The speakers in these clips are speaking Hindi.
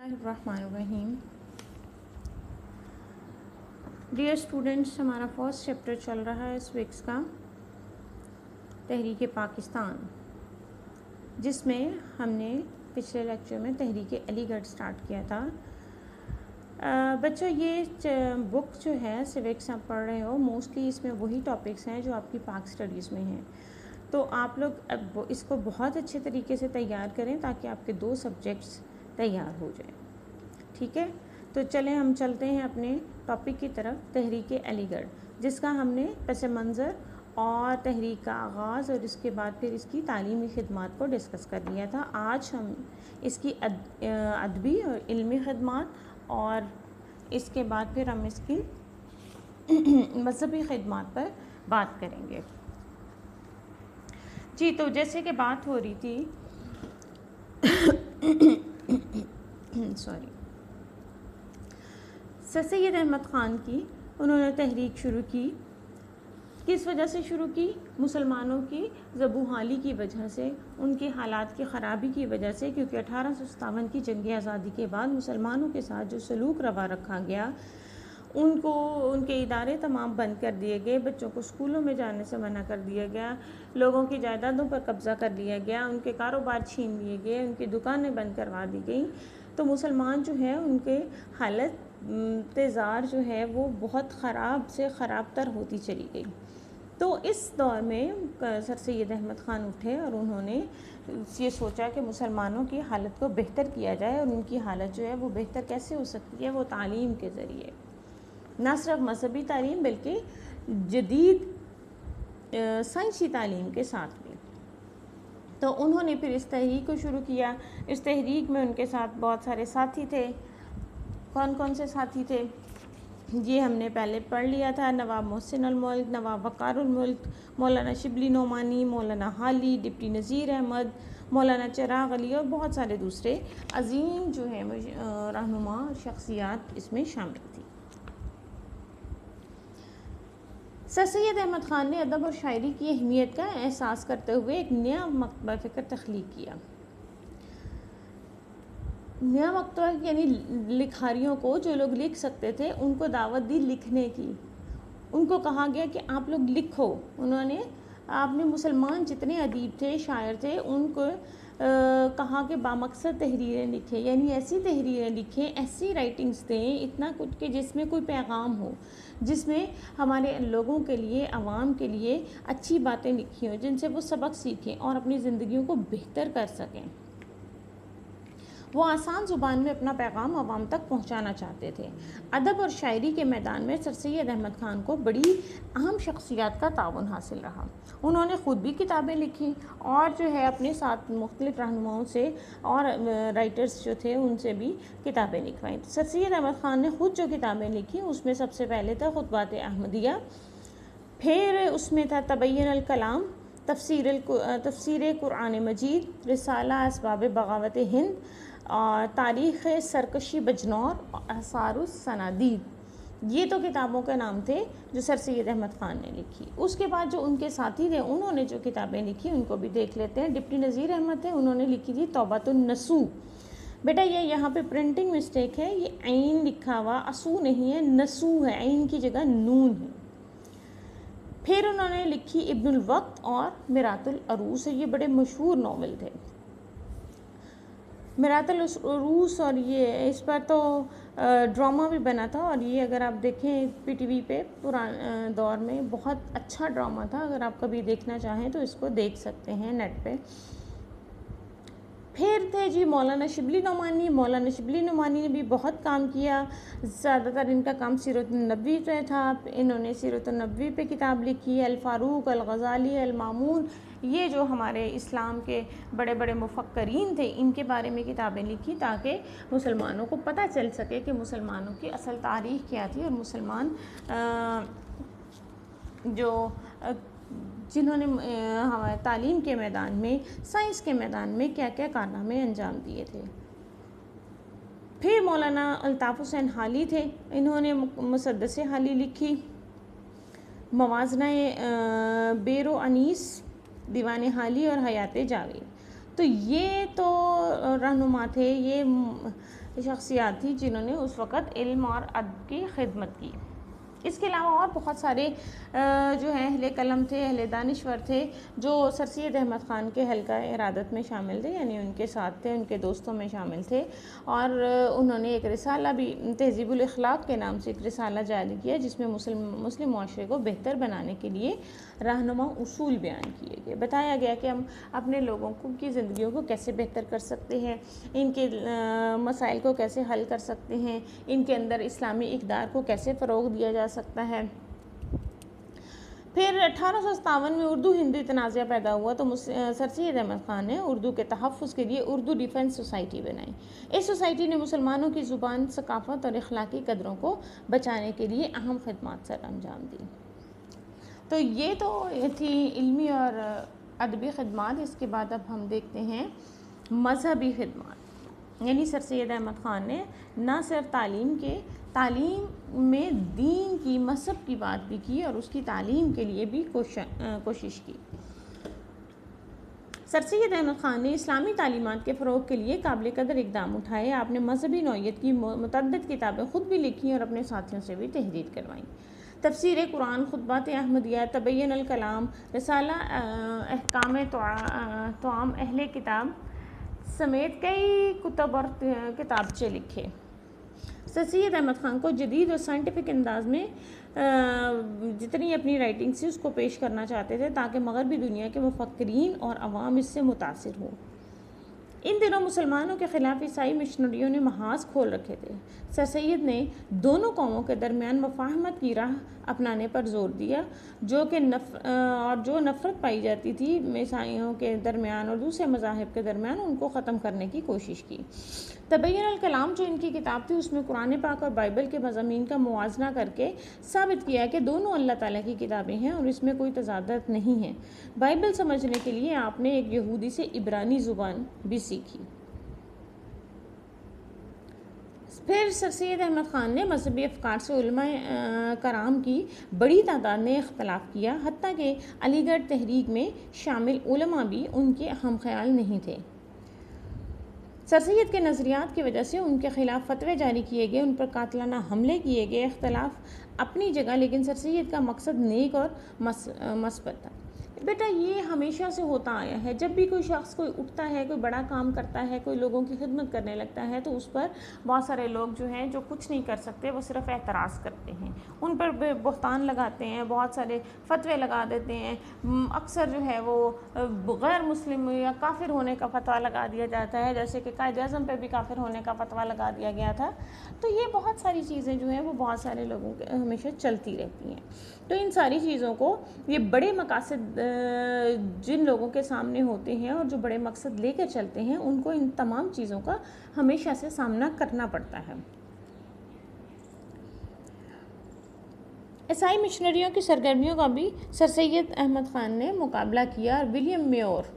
बिस्मिल्लाहिर्रहमानिर्रहीम। डियर स्टूडेंट्स, हमारा फर्स्ट चैप्टर चल रहा है स्विक्स का, तहरीक पाकिस्तान, जिसमें हमने पिछले लेक्चर में तहरीक अलीगढ़ स्टार्ट किया था। बच्चों, ये बुक जो है सिविक्स आप पढ़ रहे हो, मोस्टली इसमें वही टॉपिक्स हैं जो आपकी पाक स्टडीज़ में हैं। तो आप लोग अब इसको बहुत अच्छे तरीके से तैयार करें ताकि आपके 2 सब्जेक्ट्स तैयार हो जाएं। ठीक है, तो चलें हम चलते हैं अपने टॉपिक की तरफ, तहरीक अलीगढ़, जिसका हमने पस मंज़र और तहरीक का आगाज़ और इसके बाद फिर इसकी तालीमी खिदमात को डिस्कस कर लिया था। आज हम इसकी अदबी और इल्मी खिदमात और इसके बाद फिर हम इसकी मज़हबी खिदमात पर बात करेंगे। जी, तो जैसे कि बात हो रही थी सॉरी, सर सैयद अहमद ख़ान की, उन्होंने तहरीक शुरू की। किस वजह से शुरू की? मुसलमानों की ज़बूहाली की वजह से, उनके हालात की ख़राबी की वजह से, क्योंकि 1857 की जंग आज़ादी के बाद मुसलमानों के साथ जो सलूक रवा रखा गया, उनको उनके इदारे तमाम बंद कर दिए गए, बच्चों को स्कूलों में जाने से मना कर दिया गया, लोगों की जायदादों पर कब्ज़ा कर लिया गया, उनके कारोबार छीन लिए गए, उनकी दुकानें बंद करवा दी गई। तो मुसलमान जो है उनके हालत तेज़ार जो है वो बहुत ख़राब से ख़राब तर होती चली गई। तो इस दौर में सर सैयद अहमद ख़ान उठे और उन्होंने ये सोचा कि मुसलमानों की हालत को बेहतर किया जाए, और उनकी हालत जो है वो बेहतर कैसे हो सकती है? वो तालीम के ज़रिए, ना सिर्फ मजहबी तालीम बल्कि जदीद साइंसी तालीम के साथ भी। तो उन्होंने फिर इस तहरीक को शुरू किया। इस तहरीक में उनके साथ बहुत सारे साथी थे। कौन कौन से साथी थे ये हमने पहले पढ़ लिया था। नवाब मोहसिन अल मुल्क, नवाब वक़ार उल मुल्क, मौलाना शिबली नोमानी, मौलाना हाली, डिप्टी नज़ीर अहमद, मौलाना चिराग अली और बहुत सारे दूसरे अजीम जो है रहनुमा शख्सियात इसमें शामिल थी। सर सैयद अहमद ख़ान ने अदब और शायरी की अहमियत का एहसास करते हुए एक नया मकतबा फ़िक्र तख्लीक किया। नया मकतबा यानी लिखारियों को, जो लोग लिख सकते थे, उनको दावत दी लिखने की। उनको कहा गया कि आप लोग लिखो। आपने मुसलमान जितने अदीब थे, शायर थे, उनको कहा कि बामकसद तहरीरें लिखें, यानी ऐसी तहरीरें लिखें, ऐसी राइटिंग्स दें, इतना कुछ कि जिसमें कोई पैगाम हो, जिसमें हमारे लोगों के लिए, आवाम के लिए अच्छी बातें लिखी हों, जिनसे वो सबक सीखें और अपनी ज़िंदगियों को बेहतर कर सकें। वो आसान ज़ुबान में अपना पैगाम आवाम तक पहुंचाना चाहते थे। अदब और शायरी के मैदान में सर सैयद अहमद ख़ान को बड़ी अहम शख्सियात का ताउन हासिल रहा। उन्होंने ख़ुद भी किताबें लिखी और जो है अपने साथ मुख्तलिफ़ रहनुमाओं से और राइटर्स जो थे उनसे भी किताबें लिखवाईं। सर सैयद अहमद ख़ान ने ख़ुद जो किताबें लिखी उसमें सबसे पहले था खुतबात अहमदिया, फिर उसमें था तबय्युन अल कलाम, तफसीर कुरान मजीद, रिसाला असबाब बगावत हिंद, और तारीख़ सरकशी बजनौर और आसारुस सनादीद। ये तो किताबों के नाम थे जो सर सैयद अहमद ख़ान ने लिखी। उसके बाद जो उनके साथी थे उन्होंने जो किताबें लिखी उनको भी देख लेते हैं। डिप्टी नज़ीर अहमद थे, उन्होंने लिखी थी तौबातुन नसू। बेटा ये यहाँ पे प्रिंटिंग मिस्टेक है, ये ऐन लिखा हुआ असू नहीं है, नसू है, ऐन की जगह नून है। फिर उन्होंने लिखी इब्नुल वक्त और मिरातुल अरूस, ये बड़े मशहूर नावल थे मिरातुल अरूस, और ये इस पर तो ड्रामा भी बना था, और ये अगर आप देखें पीटीवी पे पुराने दौर में बहुत अच्छा ड्रामा था। अगर आप कभी देखना चाहें तो इसको देख सकते हैं नेट पे। फिर थे जी मौलाना शिबली नोमानी। मौलाना शिबली नोमानी ने भी बहुत काम किया, ज़्यादातर इनका काम सीरतुन्नबी पे था। इन्होंने सीरतुन्नबी पे किताब लिखी। अल फ़ारूक, अल ग़ज़ाली, अल मामून, ये जो हमारे इस्लाम के बड़े बड़े मुफ़क्किरीन थे, इनके बारे में किताबें लिखी ताकि मुसलमानों को पता चल सके कि मुसलमानों की असल तारीख़ क्या थी, और मुसलमान जिन्होंने हमारे तालीम के मैदान में, साइंस के मैदान में क्या क्या कारनामे अंजाम दिए थे। फिर मौलाना अल्ताफ़ हुसैन हाली थे, इन्होंने मुसद्दस हाली लिखी, मवाज़ना बेरो अनीस, दीवान हाली और हयात जावेद। तो ये तो रहनुमा थे, ये शख्सियात थी जिन्होंने उस वक़्त इल्म और अदब की खिदमत की। इसके अलावा और बहुत सारे जो हैं अहले कलम थे, अहले दानिश्वर थे जो सर सैयद अहमद ख़ान के हल्का इरादत में शामिल थे, यानी उनके साथ थे, उनके दोस्तों में शामिल थे। और उन्होंने एक रिसाला भी तहज़ीबुल अखलाक के नाम से एक रिसाला जारी किया जिसमें मुस्लिम माशरे को बेहतर बनाने के लिए रहनुमा उसूल बयान किए गए। बताया गया कि हम अपने लोगों की ज़िंदगियों को कैसे बेहतर कर सकते हैं, इनके मसाइल को कैसे हल कर सकते हैं, इनके अंदर इस्लामी इक़दार को कैसे फ़रोग़ दिया जा सकता है। फिर 1857 में उर्दू हिंदी तनाज़ा पैदा हुआ तो सर सैयद अहमद ख़ान ने उर्दू के तहफ़्फ़ुज़ के लिए उर्दू डिफेंस सोसाइटी बनाई। इस सोसाइटी ने मुसलमानों की ज़ुबान, सकाफ़त और अखलाकी कदरों को बचाने के लिए अहम खिदमत सर अंजाम दी। तो ये तो थी इल्मी और अदबी खिदमत। इसके बाद अब हम देखते हैं मज़हबी खिदमत। यानी सर सैयद अहमद ख़ान ने न सिर्फ तालीम में दीन की, मज़हब की बात भी की और उसकी तालीम के लिए भी कोशिश की। सर सैयद अहमद ख़ान ने इस्लामी तालीमात के फ़रोग़ के लिए काबिल कदर इक़दाम उठाए। आपने मज़हबी नौइयत की मुतअद्दिद किताबें ख़ुद भी लिखी और अपने साथियों से भी तहरीर करवाई। तफ़सीर कुरान, खुतबात अहमदिया, तबय्युन अल कलाम, रिसाला अहकाम तोआम अहले किताब समेत कई कुतब और किताबचे लिखे। सर सैयद अहमद ख़ान को जदीद और साइंटिफिक अंदाज में जितनी अपनी राइटिंग से उसको पेश करना चाहते थे ताकि मगरबी दुनिया के मुफक्किरीन और अवाम इससे मुतासिर हो। इन दिनों मुसलमानों के ख़िलाफ़ ईसाई मिशनरियों ने महाज खोल रखे थे। सर सैयद ने दोनों कौमों के दरमियान मुफाहमत की राह अपनाने पर जोर दिया जो नफ़रत पाई जाती थी ईसाइयों के दरमियान और दूसरे मज़ाहिब के दरमियान, उनको ख़त्म करने की कोशिश की। तबय्युन अल कलाम जो इनकी किताब थी उसमें कुरान पाक और बाइबल के मज़ामीन का मुआज़ना करके साबित किया कि दोनों अल्लाह ताला की किताबें हैं और इसमें कोई तज़ादत नहीं है। बाइबल समझने के लिए आपने एक यहूदी से इब्रानी ज़ुबान भी सीखी। फिर सर सैयद अहमद ख़ान ने मज़हबी अफ़कार से उलमाए कराम की बड़ी तादाद ने इख्तलाफ किया, हत्ता कि अलीगढ़ तहरीक में शामिल उलमा भी उनके हम ख्याल नहीं थे। सर सैयद के नज़रियात की वजह से उनके ख़िलाफ़ फतवे जारी किए गए, उन पर कातलाना हमले किए गए। इख्तलाफ अपनी जगह, लेकिन सर सैयद का मकसद नेक और मस्बत था। बेटा ये हमेशा से होता आया है, जब भी कोई शख्स कोई उठता है, कोई बड़ा काम करता है, कोई लोगों की खिदमत करने लगता है तो उस पर बहुत सारे लोग जो हैं जो कुछ नहीं कर सकते वो सिर्फ एतराज़ करते हैं, उन पर बहतान लगाते हैं, बहुत सारे फतवे लगा देते हैं। अक्सर जो है वो गैर मुस्लिम या काफिर होने का फतवा लगा दिया जाता है, जैसे कि कायद आज़म पे भी काफिर होने का फतवा लगा दिया गया था। तो ये बहुत सारी चीज़ें जो हैं वो बहुत सारे लोगों के हमेशा चलती रहती हैं। तो इन सारी चीज़ों को, ये बड़े मकासद जिन लोगों के सामने होते हैं और जो बड़े मकसद लेकर चलते हैं, उनको इन तमाम चीज़ों का हमेशा से सामना करना पड़ता है। ईसाई मिशनरियों की सरगर्मियों का भी सर सैयद अहमद ख़ान ने मुकाबला किया और विलियम म्योर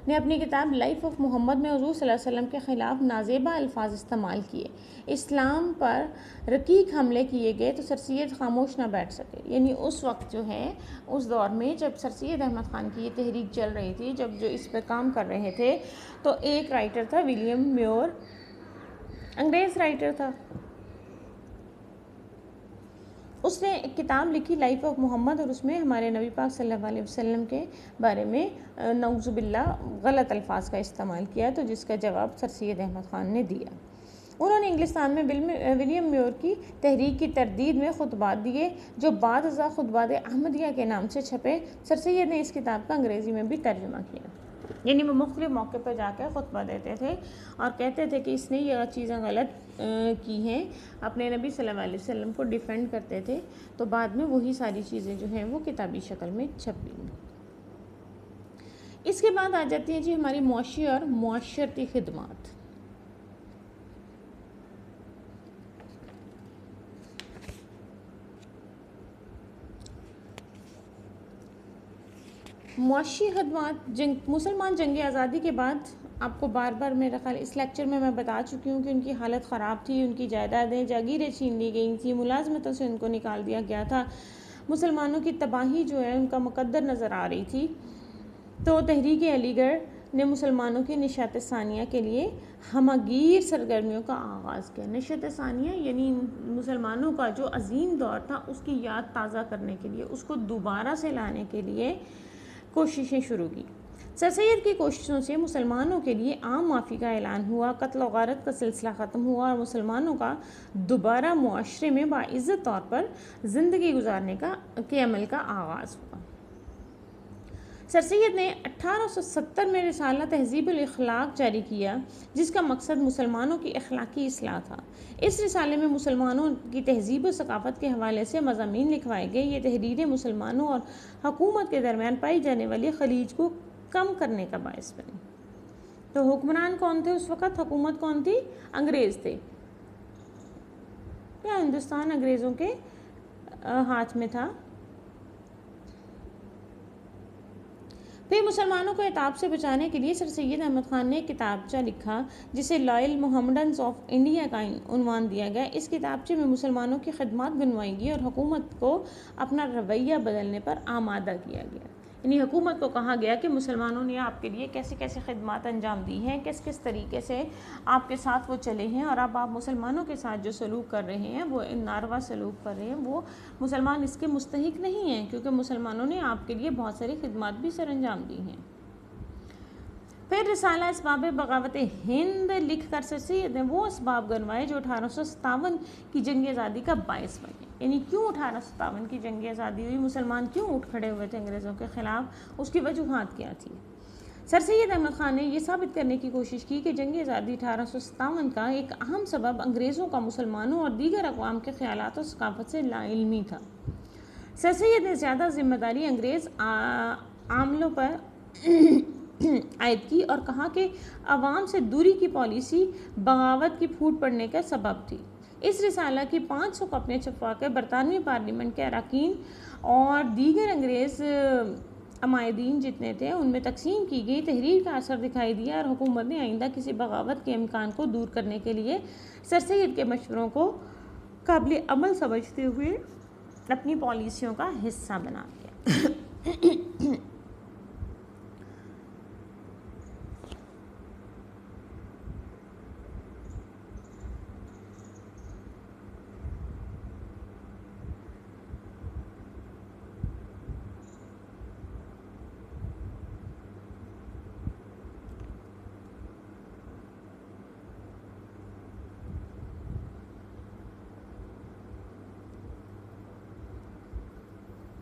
ने अपनी किताब लाइफ ऑफ मोहम्मद में हुज़ूर सल्लल्लाहु अलैहि वसल्लम के ख़िलाफ़ नाजेबा अल्फाज इस्तेमाल किए। इस्लाम पर रकीक हमले किए गए तो सर सैयद खामोश ना बैठ सके। यानी उस वक्त जो है, उस दौर में जब सर सैयद अहमद ख़ान की ये तहरीक चल रही थी, जब जो इस पर काम कर रहे थे, तो एक राइटर था विलियम म्योर, अंग्रेज़ राइटर था। उसने एक किताब लिखी लाइफ ऑफ मोहम्मद और उसमें हमारे नबी पाक सल्लल्लाहु अलैहि वसल्लम के बारे में नऊज़ुबिल्लाह गलत अल्फाज का इस्तेमाल किया, तो जिसका जवाब सर सैयद अहमद ख़ान ने दिया। उन्होंने इंग्लिस्तान में विलियम म्योर की तहरीक की तरदीद में खुतबात दिए जो बाद अज़ा खुतबात अहमदिया के नाम से छपे। सर सैयद ने इस किताब का अंग्रेज़ी में भी तर्जुमा किया। यानी वो मुख्तलिफ मौके पर जाकर खुतबा देते थे और कहते थे कि इसने यह चीज़ें गलत की हैं, अपने नबी सल्लल्लाहु अलैहि वसल्लम को डिफेंड करते थे। तो बाद में वही सारी चीज़ें जो हैं वो किताबी शक्ल में छप गई। इसके बाद आ जाती हैं जी हमारी मुआशी और मुआशरती खिदमत। मुआशी खिदमत मुसलमान जंग आज़ादी के बाद, आपको बार बार मेरा ख्याल इस लेक्चर में मैं बता चुकी हूँ कि उनकी हालत ख़राब थी, उनकी जायदादें जागीरें छीन ली गई थी, मुलाजमतों से उनको निकाल दिया गया था, मुसलमानों की तबाही जो है उनका मुकद्दर नज़र आ रही थी। तो तहरीक अलीगढ़ ने मुसलमानों की नशात सानिया के लिए हमगीर सरगर्मियों का आगाज़ किया। नशात सानिया यानी मुसलमानों का जो अजीम दौर था उसकी याद ताज़ा करने के लिए, उसको दोबारा से लाने के लिए कोशिशें शुरू की। सर सैयद की कोशिशों से मुसलमानों के लिए आम माफ़ी का ऐलान हुआ, कत्ल व गारत का सिलसिला ख़त्म हुआ और मुसलमानों का दोबारा मुआशरे में बाइज़्ज़त तौर पर ज़िंदगी गुजारने के अमल का आगाज़ हुआ। सर सैयद ने 1870 में रिसाला तहज़ीबुल अखलाक जारी किया, जिसका मकसद मुसलमानों की अखलाकी इस्लाह था। इस रिसाले में मुसलमानों की तहज़ीब व सकाफ़त के हवाले से मज़ामीन लिखवाए गए। ये तहरीरें मुसलमानों और हुकूमत के दरमियान पाई जाने वाली खलीज को कम करने का बायस बनी। तो हुक्मरान कौन थे उस वक़्त? हुकूमत कौन थी? अंग्रेज़ थे। या हिंदुस्तान अंग्रेज़ों के हाथ में था। फिर मुसलमानों को इताब से बचाने के लिए सर सैयद अहमद ख़ान ने एक किताबचा लिखा, जिसे लॉयल मोहम्मडन्स ऑफ इंडिया का उन्वान दिया गया। इस किताबचे में मुसलमानों की खिदमत गिनवाई गई और हुकूमत को अपना रवैया बदलने पर आमादा किया गया। यानी हुकूमत को कहा गया कि मुसलमानों ने आपके लिए कैसे कैसे खिदमत अंजाम दी हैं, किस किस तरीके से आपके साथ वो चले हैं, और अब आप मुसलमानों के साथ जो सलूक कर रहे हैं, वो नारवा सलूक कर रहे हैं, वो मुसलमान इसके मुस्तहिक नहीं हैं, क्योंकि मुसलमानों ने आपके लिए बहुत सारी खिदमत भी सर अंजाम दी हैं। फिर रिसाला इसबाब बगावत हिंद लिख कर सर सैयद ने वो इसबाब गनवाए जो 1857 की जंग आज़ादी का बायस बने। यानी क्यों 1857 की जंग आज़ादी हुई, मुसलमान क्यों उठ खड़े हुए थे अंग्रेज़ों के ख़िलाफ़, उसकी वजूहात क्या थी। सर सैयद अहमद ख़ान ने यह साबित करने की कोशिश की कि जंग आज़ादी 1857 का एक अहम सबब अंग्रेज़ों का मुसलमानों और दीगर अक़वाम के ख़यालात और सकाफ़त से लाइल्मी था। सर सैयद ने ज़्यादा जिम्मेदारी अंग्रेज़ आमलों पर आयद की और कहा कि अवाम से दूरी की पॉलिसी बगावत की फूट पड़ने का सबब थी। इस रिसाला की 500 कॉपियाँ छपवा कर बरतानवी पार्लियामेंट के अरकान और दीगर अंग्रेज़ अमायदीन जितने थे उनमें तकसीम की गई। तहरीर का असर दिखाई दिया और हुकूमत ने आइंदा किसी बगावत के इम्कान को दूर करने के लिए सर सैयद के मशवरों को काबिल अमल समझते हुए अपनी पॉलिसियों का हिस्सा बना दिया।